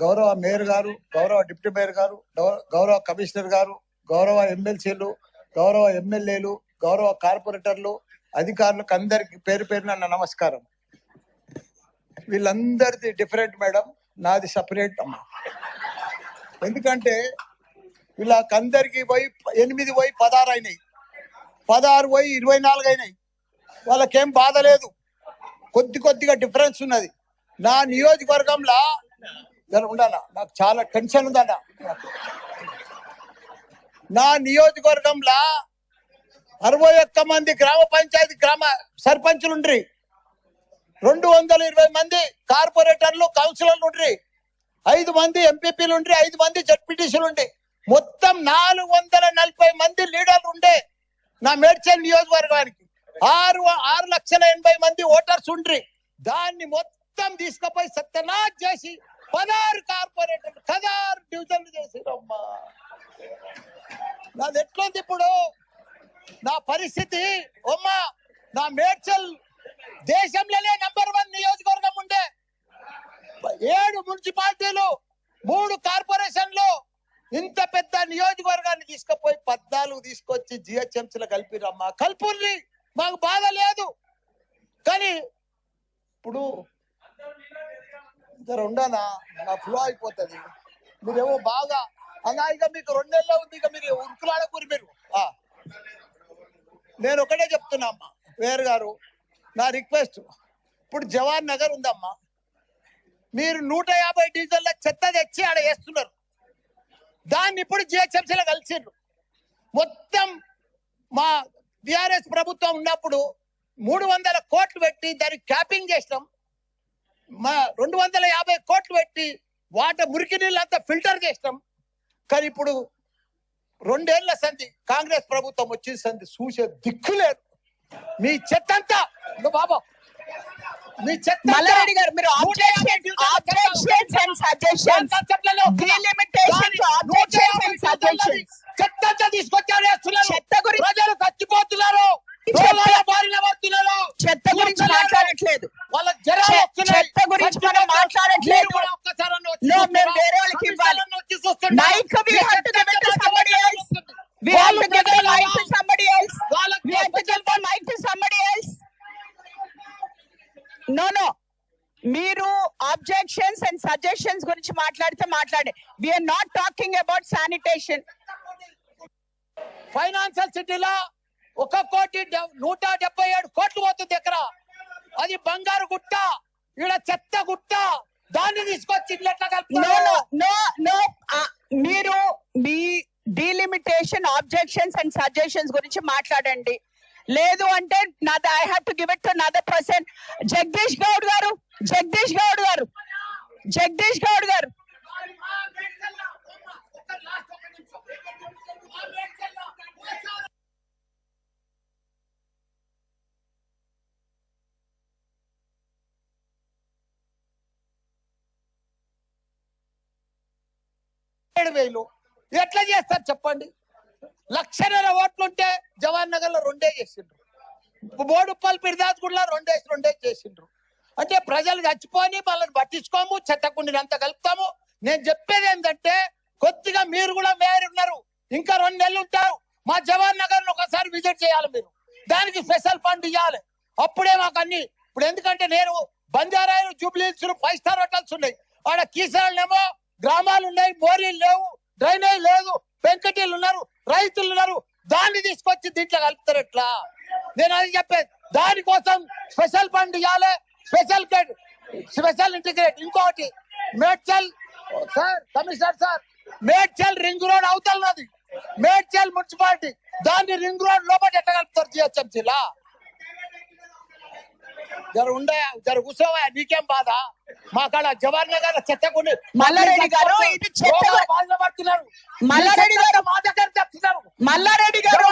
గౌరవ మేయర్ గారు, గౌరవ డిప్యూటీ మేయర్ గారు, గౌరవ కమిషనర్ గారు, గౌరవ ఎమ్మెల్సీలు, గౌరవ ఎమ్మెల్యేలు, గౌరవ కార్పొరేటర్లు, అధికారులకు అందరికి పేరు పేరున నా నమస్కారం. వీళ్ళందరిది డిఫరెంట్ మేడం, నాది సపరేట్ అమ్మా. ఎందుకంటే వీళ్ళకందరికి పోయి 8 పోయి 16 అయినాయి, 16 పోయి 24 అయినాయి. వాళ్ళకేం బాధ లేదు, కొద్దిగా డిఫరెన్స్ ఉన్నది. నా నియోజకవర్గంలో ఉండాలా, నాకు చాలా టెన్షన్ ఉందన్న. నా నియోజకవర్గంలో 61 మంది గ్రామ పంచాయతీ సర్పంచులు ఉండ్రి, 220 మంది కార్పొరేటర్లు కౌన్సిలర్లు ఉండ్రి, 5 మంది ఎంపీపీలు ఉండ్రి, 5 మంది జడ్పీటీసీలు ఉండి, మొత్తం 440 మంది లీడర్లు ఉండే నా మేడ్చల్ నియోజకవర్గానికి. 6,80,000 మంది ఓటర్స్ ఉండ్రి. దాన్ని మొత్తం తీసుకుపోయి సత్యనాథ్ చేసి 16 కార్పొరేటర్లు 16 డివిజన్లు చేసిరమ్మా. నాది ఎట్లుంది ఇప్పుడు నా పరిస్థితి అమ్మా? నా మేడ్చల్ దేశంలోనే నంబర్ 1 నియోజకవర్గం ఉండే, 7 మున్సిపాలిటీలు, 3 కార్పొరేషన్లు, ఇంత పెద్ద నియోజకవర్గాన్ని తీసుకుపోయి 14 తీసుకొచ్చి జిహెచ్ఎంసీలో కలిపిరమ్మా. కల్పుర్రి, మాకు బాధ లేదు. కానీ ఇప్పుడు ఉండనా, నా ఫ్లో అయిపోతుంది. మీరేమో బాగా అలా, ఇక మీకు 2 నెలల్లో ఉంది, ఇక మీరు ఉరుకులాడకూరి. మీరు నేను ఒకటే చెప్తున్నా అమ్మా, వేరు గారు, నా రిక్వెస్ట్, ఇప్పుడు జవాన్ నగర్ ఉందమ్మా, మీరు 150 డీజిల్ల చెత్త తెచ్చి ఆడ వేస్తున్నారు. దాన్ని ఇప్పుడు జిహెచ్ఎంసీలో కలిసిండ్రు. మొత్తం మా టిఆర్ఎస్ ప్రభుత్వం ఉన్నప్పుడు 300 కోట్లు పెట్టి దానికి క్యాపింగ్ చేసినాం. మా 250 కోట్లు పెట్టి మురికి నీళ్ళంతా ఫిల్టర్ చేసినాం. కానీ ఇప్పుడు 2 ఏళ్ల సంధి కాంగ్రెస్ ప్రభుత్వం వచ్చిన సంధి చూసే దిక్కులేదు. మీ చెత్త అంతా బాబా, మీ చెత్త మల్లారెడ్డి గారు, మీరు objections and suggestions, delimitations, objections and suggestions, చెత్త అంతా తీసుకొచ్చారు. చెత్త గురించి ప్రజలు చచ్చిపోతున్నారు, చెత్త గురించి మాట్లాడట్లేదు, వాళ్ళకి జరాలు వస్తున్నాయి. చెత్త గురించి మనం మాట్లాడట్లేదు. మేము వేరే వాళ్ళకి ఇవ్వాలి mic. We have to give it to somebody else. We have to give the mic to somebody else. We have to give the mic to somebody else. No. మీరు ఆబ్జెక్షన్స్ అండ్ సజెషన్స్ గురించి మాట్లాడితే మాట్లాడే. We are not talking about sanitation. Financial సిటీలో 1,177 కోట్లు పోతుంది ఎకరా. అది బంగారు గుట్ట, ఇక్కడ చెత్త గుట్ట. దాన్ని తీసుకొచ్చి ఇట్లా కలుపుతారు. No. మీరు మీ డిలిమిటేషన్, ఆబ్జెక్షన్స్ అండ్ సజెషన్స్ గురించి మాట్లాడండి. లేదు అంటే నాది I have to give it to another person. Jagadish Goud గారు. ఎట్లా చేస్తారు చెప్పండి? 1,00,000 ఓట్లుంటే జవహర్ నగర్ లో 2 చేసిండ్రు, బోడుప్పల్ పిరిదాస్గూడలో 2 చేసిండ్రు. అంటే ప్రజలు చచ్చిపోని వాళ్ళని పట్టించుకోము, చెత్తకుండిని అంతా కలుపుతాము. నేను చెప్పేది ఏంటంటే, కొద్దిగా మీరు కూడా మేయర్ ఉన్నారు, ఇంకా 2 నెలలు ఉంటారు. మా జవహర్ నగర్ ఒకసారి విజిట్ చేయాలి మీరు. దానికి స్పెషల్ ఫండ్ ఇవ్వాలి. అప్పుడే మాకు అన్ని. ఇప్పుడు ఎందుకంటే నేను బంజారాయిలు, జూబ్లీహిల్స్ 5 స్టార్ హోటల్స్ ఉన్నాయి. ఆడ కీసరాళ్ళేమో గ్రామాలు ఉన్నాయి, మోరీలు లేవు, డ్రైనేజ్ లేదు, పెంకటీలు ఉన్నారు, రైతులు ఉన్నారు. దాన్ని తీసుకొచ్చి దీంట్లో కలుపుతారు ఎట్లా? నేను అది చెప్పేది. దానికోసం స్పెషల్ ఫండ్ ఇవ్వాలి, స్పెషల్ ఇంటిగ్రేట్. ఇంకోటి, Medchal sir, commissioner sir, Medchal ring road అవతలన్నది మేడ్చల్ మున్సిపాలిటీ. దాన్ని రింగ్ రోడ్ లోపల ఎట్లా కలుపుతారు జిహెచ్ఎంసీలా? జర కూర్చోవా, నీకేం బాధ? మా కాడ జవహర్ నగర్ చెత్తకుండి మల్లారెడ్డి గారు, ఇది చెత్త బాధపడుతున్నారు. మల్లారెడ్డి గారు, మా దగ్గర చెప్తున్నారు. మల్లారెడ్డి గారు,